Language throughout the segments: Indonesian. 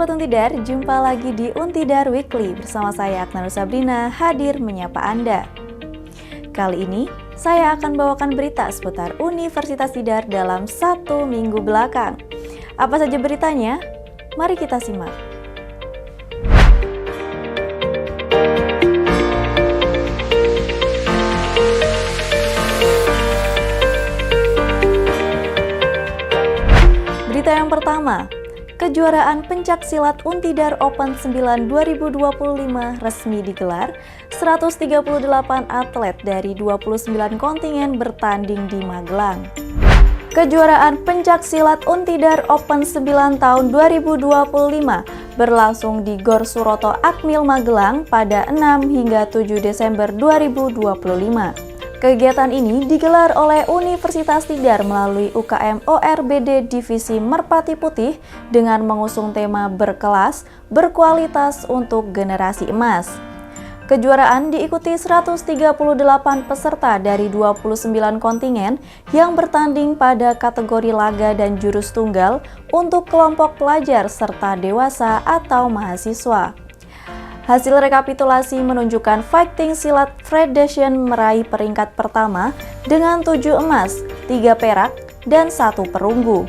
Sobat Untidar, jumpa lagi di Untidar Weekly bersama saya Akna Nur Sabrina hadir menyapa Anda. Kali ini saya akan bawakan berita seputar Universitas Tidar dalam 1 minggu belakang. Apa saja beritanya? Mari kita simak. Berita yang pertama, kejuaraan pencaksilat Untidar Open 9 2025 resmi digelar. 138 atlet dari 29 kontingen bertanding di Magelang. Kejuaraan pencaksilat Untidar Open 9 tahun 2025 berlangsung di Gor Suroto Akmil Magelang pada 6 hingga 7 Desember 2025. Kegiatan ini digelar oleh Universitas Tidar melalui UKM ORBD Divisi Merpati Putih dengan mengusung tema berkelas, berkualitas untuk generasi emas. Kejuaraan diikuti 138 peserta dari 29 kontingen yang bertanding pada kategori laga dan jurus tunggal untuk kelompok pelajar serta dewasa atau mahasiswa. Hasil rekapitulasi menunjukkan Fighting Silat Federation meraih peringkat pertama dengan 7 emas, 3 perak, dan 1 perunggu.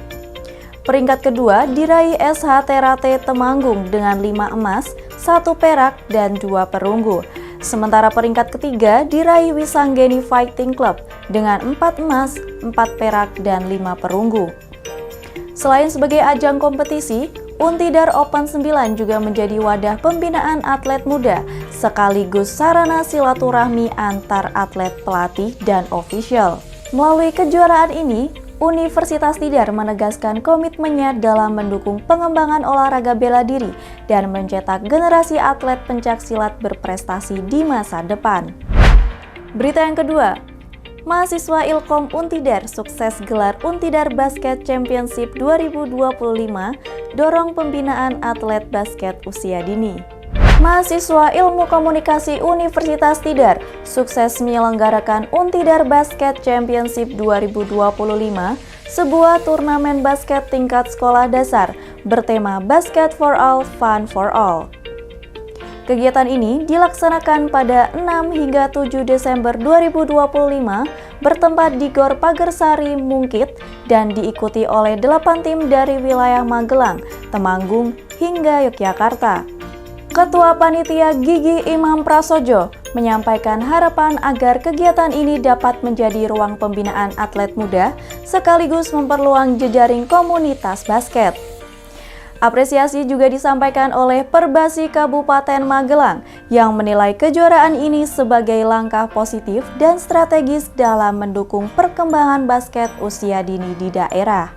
Peringkat kedua diraih SH Terate Temanggung dengan 5 emas, 1 perak, dan 2 perunggu. Sementara peringkat ketiga diraih Wisanggeni Fighting Club dengan 4 emas, 4 perak, dan 5 perunggu. Selain sebagai ajang kompetisi, Untidar Open 9 juga menjadi wadah pembinaan atlet muda sekaligus sarana silaturahmi antar atlet, pelatih, dan ofisial. Melalui kejuaraan ini, Universitas Tidar menegaskan komitmennya dalam mendukung pengembangan olahraga bela diri dan mencetak generasi atlet pencaksilat berprestasi di masa depan. Berita yang kedua, mahasiswa Ilkom Untidar sukses gelar Untidar Basket Championship 2025, dorong pembinaan atlet basket usia dini. Mahasiswa Ilmu Komunikasi Universitas Tidar sukses menyelenggarakan Untidar Basket Championship 2025, sebuah turnamen basket tingkat sekolah dasar bertema Basket for All, Fun for All. Kegiatan ini dilaksanakan pada 6 hingga 7 Desember 2025 bertempat di Gor Pagersari, Mungkit dan diikuti oleh 8 tim dari wilayah Magelang, Temanggung, hingga Yogyakarta. Ketua Panitia Gigi Imam Prasojo menyampaikan harapan agar kegiatan ini dapat menjadi ruang pembinaan atlet muda sekaligus memperluas jejaring komunitas basket. Apresiasi juga disampaikan oleh Perbasi Kabupaten Magelang yang menilai kejuaraan ini sebagai langkah positif dan strategis dalam mendukung perkembangan basket usia dini di daerah.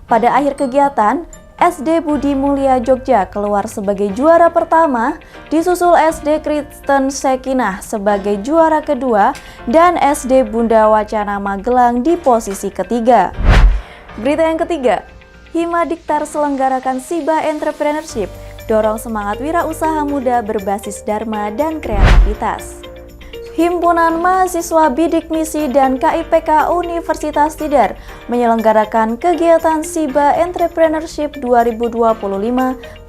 Pada akhir kegiatan, SD Budi Mulia Jogja keluar sebagai juara pertama, disusul SD Kristen Sekinah sebagai juara kedua, dan SD Bunda Wacana Magelang di posisi ketiga. Berita yang ketiga, Himadiktar selenggarakan SIBA Entrepreneurship, dorong semangat wirausaha muda berbasis dharma dan kreativitas. Himpunan Mahasiswa Bidik Misi dan KIPK Universitas Tidar menyelenggarakan kegiatan SIBA Entrepreneurship 2025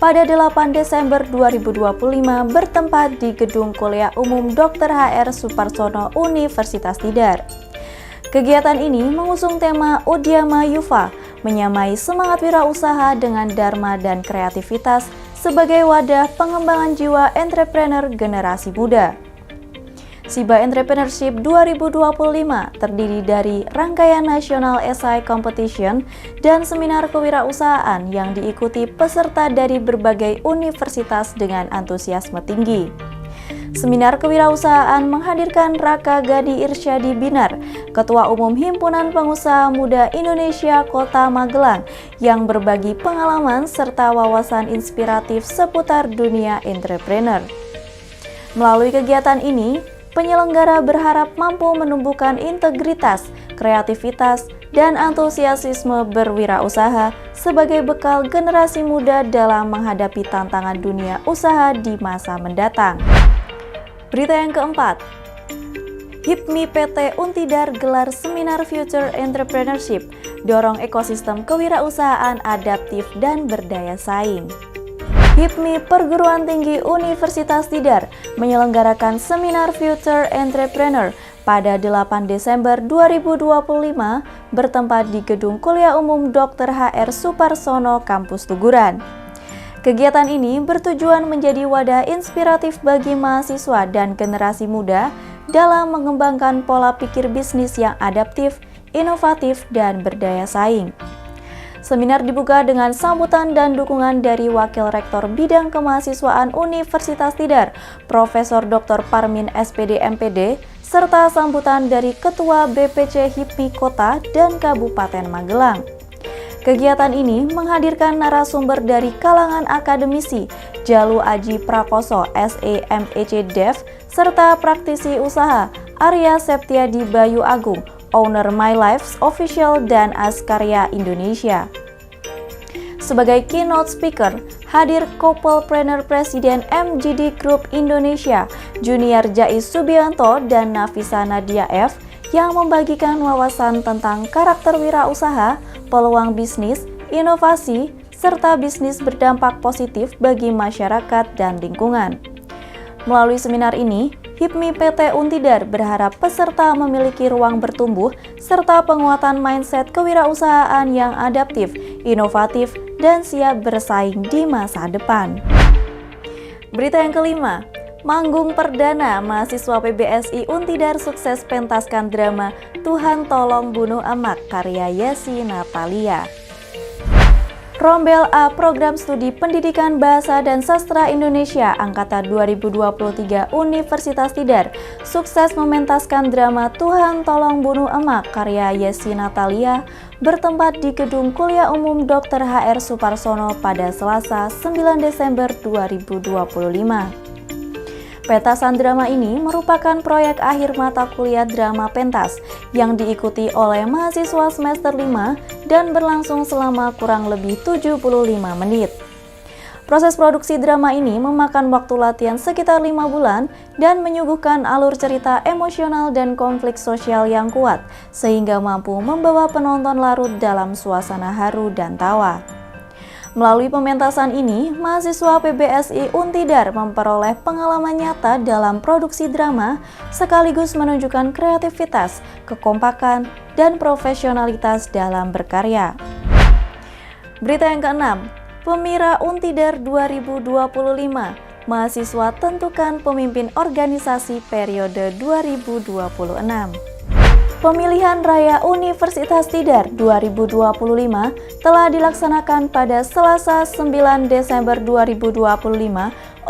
pada 8 Desember 2025 bertempat di Gedung Kuliah Umum Dr. HR Suparsono Universitas Tidar. Kegiatan ini mengusung tema Udyama Yuva, menyamai semangat wirausaha dengan dharma dan kreativitas sebagai wadah pengembangan jiwa entrepreneur generasi muda. SIBA Entrepreneurship 2025 terdiri dari rangkaian National Essay Competition dan seminar kewirausahaan yang diikuti peserta dari berbagai universitas dengan antusiasme tinggi. Seminar kewirausahaan menghadirkan Raka Gadi Irsyadi Binar, Ketua Umum Himpunan Pengusaha Muda Indonesia Kota Magelang, yang berbagi pengalaman serta wawasan inspiratif seputar dunia entrepreneur. Melalui kegiatan ini, penyelenggara berharap mampu menumbuhkan integritas, kreativitas, dan antusiasme berwirausaha sebagai bekal generasi muda dalam menghadapi tantangan dunia usaha di masa mendatang. Berita yang keempat, HIPMI PT Untidar gelar seminar Future Entrepreneurship, dorong ekosistem kewirausahaan adaptif dan berdaya saing. HIPMI Perguruan Tinggi Universitas Tidar menyelenggarakan seminar Future Entrepreneur pada 8 Desember 2025 bertempat di Gedung Kuliah Umum Dr. HR Suparsono, Kampus Tuguran. Kegiatan ini bertujuan menjadi wadah inspiratif bagi mahasiswa dan generasi muda dalam mengembangkan pola pikir bisnis yang adaptif, inovatif, dan berdaya saing. Seminar dibuka dengan sambutan dan dukungan dari Wakil Rektor Bidang Kemahasiswaan Universitas Tidar, Profesor Dr. Parmin SPD MPD, serta sambutan dari Ketua BPC HIPMI Kota dan Kabupaten Magelang. Kegiatan ini menghadirkan narasumber dari kalangan akademisi, Jalu Aji Prakoso, SEMEC Dev, serta praktisi usaha, Arya Septiadi Bayu Agung, owner My Life Official dan Askarya Indonesia. Sebagai keynote speaker, hadir Couplepreneur Presiden MGD Group Indonesia, Junior Jais Subianto dan Nafisa Nadia F, yang membagikan wawasan tentang karakter wirausaha, peluang bisnis, inovasi, serta bisnis berdampak positif bagi masyarakat dan lingkungan. Melalui seminar ini, HIPMI PT Untidar berharap peserta memiliki ruang bertumbuh serta penguatan mindset kewirausahaan yang adaptif, inovatif, dan siap bersaing di masa depan. Berita yang kelima, manggung perdana mahasiswa PBSI Untidar sukses pentaskan drama Tuhan Tolong Bunuh Emak karya Yesi Natalia. Rombel A Program Studi Pendidikan Bahasa dan Sastra Indonesia Angkatan 2023 Universitas Tidar sukses mementaskan drama Tuhan Tolong Bunuh Emak karya Yesi Natalia bertempat di Gedung Kuliah Umum Dr. HR Suparsono pada Selasa 9 Desember 2025. Pentasan drama ini merupakan proyek akhir mata kuliah drama pentas yang diikuti oleh mahasiswa semester 5 dan berlangsung selama kurang lebih 75 menit. Proses produksi drama ini memakan waktu latihan sekitar 5 bulan dan menyuguhkan alur cerita emosional dan konflik sosial yang kuat sehingga mampu membawa penonton larut dalam suasana haru dan tawa. Melalui pementasan ini, mahasiswa PBSI Untidar memperoleh pengalaman nyata dalam produksi drama sekaligus menunjukkan kreativitas, kekompakan, dan profesionalitas dalam berkarya. Berita yang keenam, Pemira Untidar 2025, mahasiswa tentukan pemimpin organisasi periode 2026. Pemilihan Raya Universitas Tidar 2025 telah dilaksanakan pada Selasa 9 Desember 2025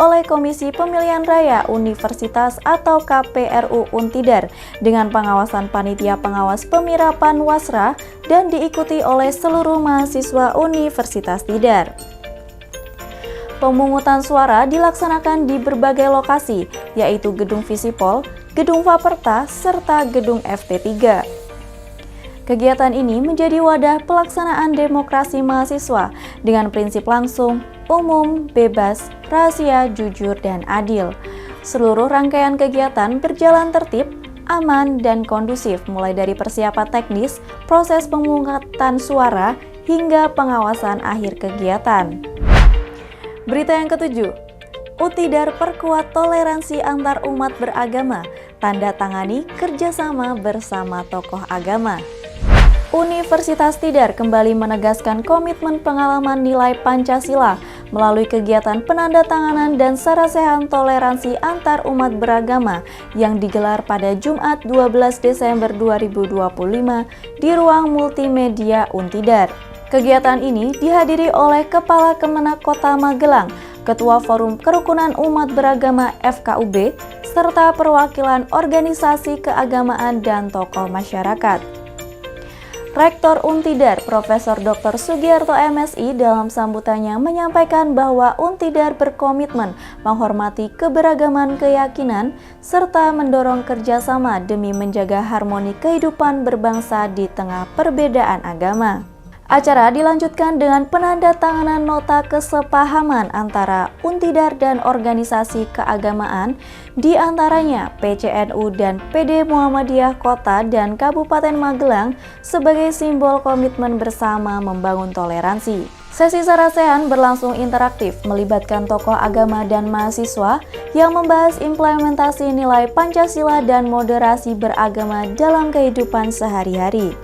oleh Komisi Pemilihan Raya Universitas atau KPRU Untidar dengan pengawasan Panitia Pengawas Pemira Panwasra dan diikuti oleh seluruh mahasiswa Universitas Tidar. Pemungutan suara dilaksanakan di berbagai lokasi, yaitu Gedung Visipol, Gedung Faperta, serta Gedung FT3. Kegiatan ini menjadi wadah pelaksanaan demokrasi mahasiswa dengan prinsip langsung, umum, bebas, rahasia, jujur, dan adil. Seluruh rangkaian kegiatan berjalan tertib, aman, dan kondusif mulai dari persiapan teknis, proses pemungutan suara, hingga pengawasan akhir kegiatan. Berita yang ketujuh, Untidar perkuat toleransi antar umat beragama, tanda tangani kerjasama bersama tokoh agama. Universitas Tidar kembali menegaskan komitmen pengalaman nilai Pancasila melalui kegiatan penandatanganan dan sarasehan toleransi antar umat beragama yang digelar pada Jumat 12 Desember 2025 di ruang multimedia Untidar. Kegiatan ini dihadiri oleh Kepala Kemenak Kota Magelang, Ketua Forum Kerukunan Umat Beragama FKUB, serta perwakilan organisasi keagamaan dan tokoh masyarakat. Rektor Untidar, Profesor Dr. Sugiarto MSI dalam sambutannya menyampaikan bahwa Untidar berkomitmen menghormati keberagaman keyakinan serta mendorong kerjasama demi menjaga harmoni kehidupan berbangsa di tengah perbedaan agama. Acara dilanjutkan dengan penandatanganan nota kesepahaman antara Untidar dan organisasi keagamaan, di antaranya PCNU dan PD Muhammadiyah Kota dan Kabupaten Magelang sebagai simbol komitmen bersama membangun toleransi. Sesi sarasehan berlangsung interaktif, melibatkan tokoh agama dan mahasiswa yang membahas implementasi nilai Pancasila dan moderasi beragama dalam kehidupan sehari-hari.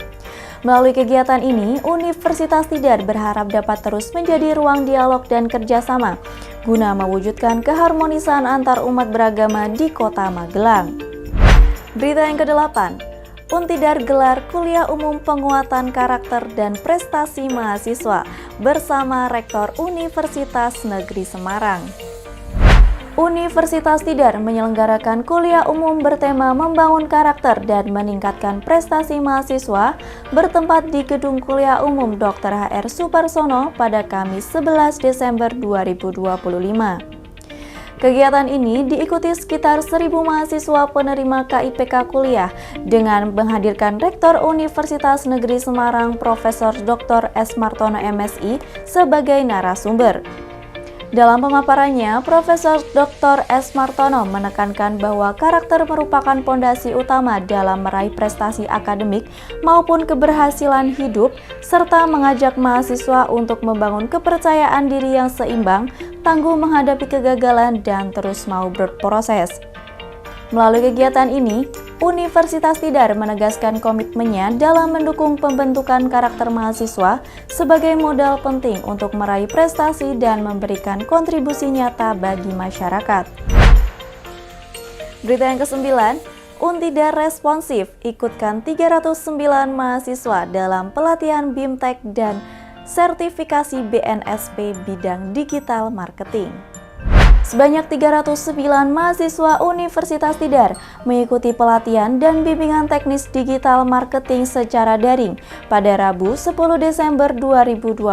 Melalui kegiatan ini, Universitas Tidar berharap dapat terus menjadi ruang dialog dan kerjasama guna mewujudkan keharmonisan antar umat beragama di Kota Magelang. Berita yang ke-8, Untidar gelar kuliah umum penguatan karakter dan prestasi mahasiswa bersama Rektor Universitas Negeri Semarang. Universitas Tidar menyelenggarakan kuliah umum bertema membangun karakter dan meningkatkan prestasi mahasiswa bertempat di Gedung Kuliah Umum Dr. HR Suparsono pada Kamis 11 Desember 2025. Kegiatan ini diikuti sekitar 1.000 mahasiswa penerima KIPK kuliah dengan menghadirkan Rektor Universitas Negeri Semarang Profesor Dr. S. Martono MSI sebagai narasumber. Dalam pemaparannya, Profesor Dr. S. Martono menekankan bahwa karakter merupakan pondasi utama dalam meraih prestasi akademik maupun keberhasilan hidup, serta mengajak mahasiswa untuk membangun kepercayaan diri yang seimbang, tangguh menghadapi kegagalan, dan terus mau berproses. Melalui kegiatan ini, Universitas Tidar menegaskan komitmennya dalam mendukung pembentukan karakter mahasiswa sebagai modal penting untuk meraih prestasi dan memberikan kontribusi nyata bagi masyarakat. Berita yang ke-9, Untidar responsif ikutkan 309 mahasiswa dalam pelatihan BIMTEK dan sertifikasi BNSP bidang digital marketing. Sebanyak 309 mahasiswa Universitas Tidar mengikuti pelatihan dan bimbingan teknis digital marketing secara daring pada Rabu 10 Desember 2025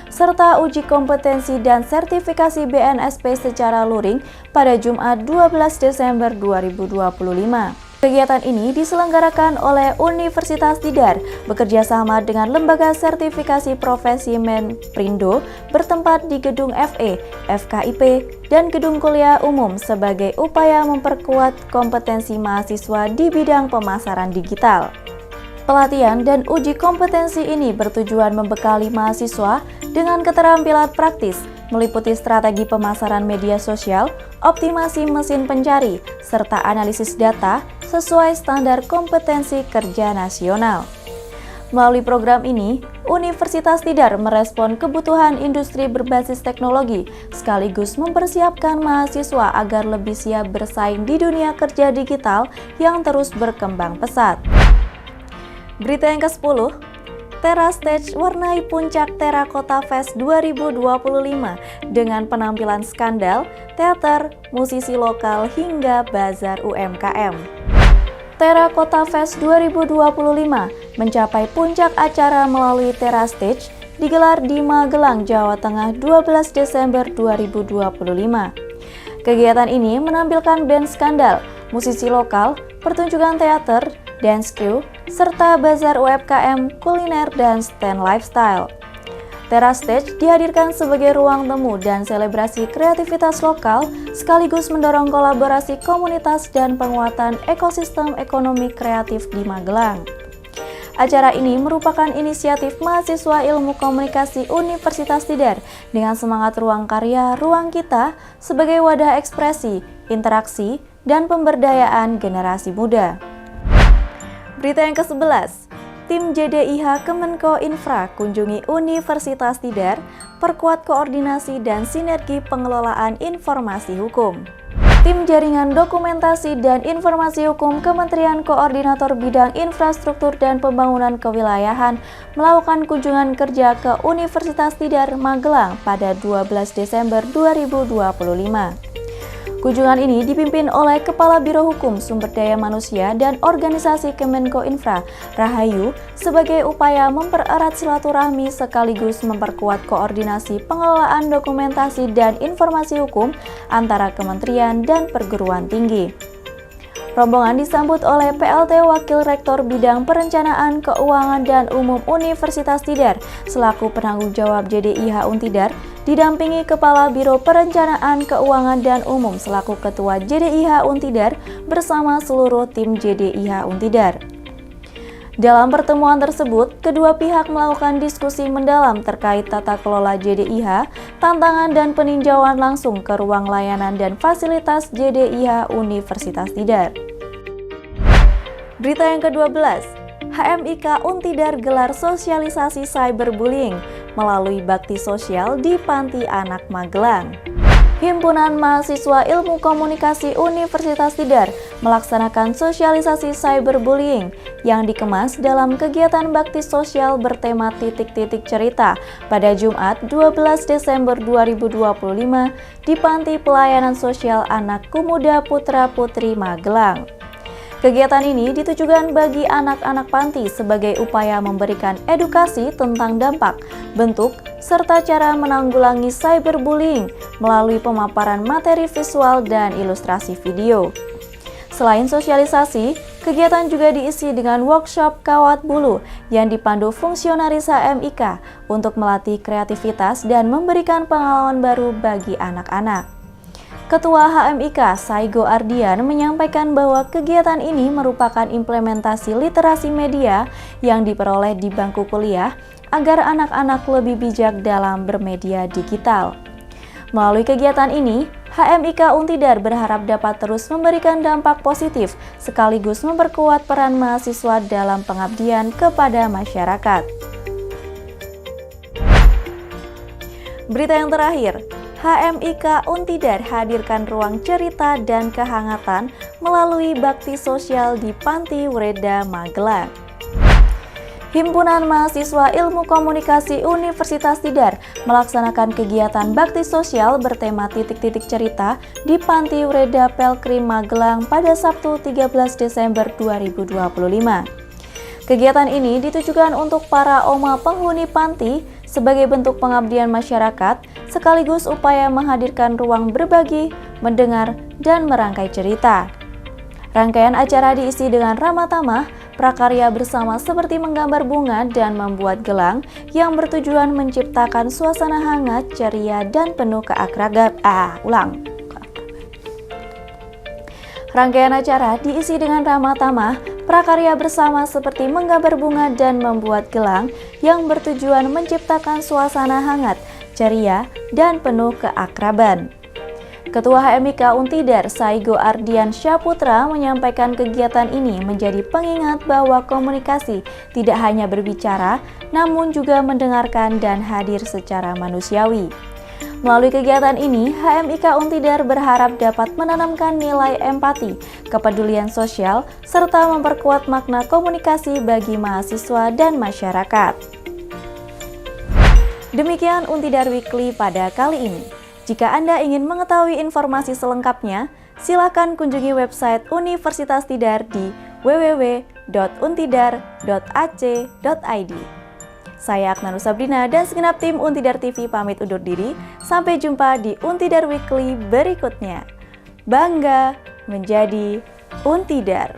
serta uji kompetensi dan sertifikasi BNSP secara luring pada Jumat 12 Desember 2025. Kegiatan ini diselenggarakan oleh Universitas Tidar bekerjasama dengan Lembaga Sertifikasi Profesi Menprindo bertempat di Gedung FE, FKIP, dan Gedung Kuliah Umum sebagai upaya memperkuat kompetensi mahasiswa di bidang pemasaran digital. Pelatihan dan uji kompetensi ini bertujuan membekali mahasiswa dengan keterampilan praktis, meliputi strategi pemasaran media sosial, optimasi mesin pencari, serta analisis data sesuai standar kompetensi kerja nasional. Melalui program ini, Universitas Tidar merespon kebutuhan industri berbasis teknologi, sekaligus mempersiapkan mahasiswa agar lebih siap bersaing di dunia kerja digital yang terus berkembang pesat. Berita yang ke-10, TeraStage warnai puncak Terakota Fest 2025 dengan penampilan skandal, teater, musisi lokal hingga bazar UMKM. Terakota Fest 2025 mencapai puncak acara melalui TeraStage digelar di Magelang, Jawa Tengah 12 Desember 2025. Kegiatan ini menampilkan band skandal, musisi lokal, pertunjukan teater, dance crew, serta bazar UMKM, kuliner, dan stand lifestyle. TeraStage dihadirkan sebagai ruang temu dan selebrasi kreativitas lokal, sekaligus mendorong kolaborasi komunitas dan penguatan ekosistem ekonomi kreatif di Magelang. Acara ini merupakan inisiatif mahasiswa Ilmu Komunikasi Universitas Tidar dengan semangat ruang karya, ruang kita sebagai wadah ekspresi, interaksi, dan pemberdayaan generasi muda. Berita yang ke-11, tim JDIH Kemenko Infra kunjungi Universitas Tidar, perkuat koordinasi dan sinergi pengelolaan informasi hukum. Tim Jaringan Dokumentasi dan Informasi Hukum Kementerian Koordinator Bidang Infrastruktur dan Pembangunan Kewilayahan melakukan kunjungan kerja ke Universitas Tidar Magelang pada 12 Desember 2025. Kunjungan ini dipimpin oleh Kepala Biro Hukum Sumber Daya Manusia dan Organisasi Kemenko Infra, Rahayu, sebagai upaya mempererat silaturahmi sekaligus memperkuat koordinasi pengelolaan dokumentasi dan informasi hukum antara kementerian dan perguruan tinggi. Rombongan disambut oleh PLT Wakil Rektor Bidang Perencanaan, Keuangan, dan Umum Universitas Tidar selaku penanggung jawab JDIH Untidar, didampingi Kepala Biro Perencanaan, Keuangan, dan Umum selaku Ketua JDIH Untidar bersama seluruh tim JDIH Untidar. Dalam pertemuan tersebut, kedua pihak melakukan diskusi mendalam terkait tata kelola JDIH, tantangan dan peninjauan langsung ke ruang layanan dan fasilitas JDIH Universitas Tidar. Berita yang ke-12, HMIK Untidar gelar sosialisasi cyberbullying melalui bakti sosial di Panti Anak Magelang. Himpunan Mahasiswa Ilmu Komunikasi Universitas Tidar melaksanakan sosialisasi cyberbullying yang dikemas dalam kegiatan bakti sosial bertema titik-titik cerita pada Jumat 12 Desember 2025 di Panti Pelayanan Sosial Anak Kumuda Putra Putri Magelang. Kegiatan ini ditujukan bagi anak-anak panti sebagai upaya memberikan edukasi tentang dampak, bentuk, serta cara menanggulangi cyberbullying melalui pemaparan materi visual dan ilustrasi video. Selain sosialisasi, kegiatan juga diisi dengan workshop kawat bulu yang dipandu fungsionaris HMIK untuk melatih kreativitas dan memberikan pengalaman baru bagi anak-anak. Ketua HMIK Saigo Ardian menyampaikan bahwa kegiatan ini merupakan implementasi literasi media yang diperoleh di bangku kuliah agar anak-anak lebih bijak dalam bermedia digital. Melalui kegiatan ini, HMIK Untidar berharap dapat terus memberikan dampak positif sekaligus memperkuat peran mahasiswa dalam pengabdian kepada masyarakat. Berita yang terakhir, HMIK Untidar hadirkan ruang cerita dan kehangatan melalui bakti sosial di Panti Wreda Magelang. Himpunan Mahasiswa Ilmu Komunikasi Universitas Tidar melaksanakan kegiatan bakti sosial bertema titik-titik cerita di Panti Wreda Pelkrim Magelang pada Sabtu 13 Desember 2025. Kegiatan ini ditujukan untuk para oma penghuni panti sebagai bentuk pengabdian masyarakat sekaligus upaya menghadirkan ruang berbagi, mendengar, dan merangkai cerita. Rangkaian acara diisi dengan ramah tamah, prakarya bersama seperti menggambar bunga dan membuat gelang yang bertujuan menciptakan suasana hangat, ceria, dan penuh keakraban. Rangkaian acara diisi dengan ramah tamah, prakarya bersama seperti menggambar bunga dan membuat gelang yang bertujuan menciptakan suasana hangat, ceria, dan penuh keakraban. Ketua HMIK Untidar Saigo Ardian Syaputra menyampaikan kegiatan ini menjadi pengingat bahwa komunikasi tidak hanya berbicara, namun juga mendengarkan dan hadir secara manusiawi. Melalui kegiatan ini, HMIK Untidar berharap dapat menanamkan nilai empati, kepedulian sosial, serta memperkuat makna komunikasi bagi mahasiswa dan masyarakat. Demikian Untidar Weekly pada kali ini. Jika Anda ingin mengetahui informasi selengkapnya, silakan kunjungi website Universitas Tidar di www.untidar.ac.id. Saya Aknanu Sabrina dan segenap tim Untidar TV pamit undur diri. Sampai jumpa di Untidar Weekly berikutnya. Bangga menjadi Untidar.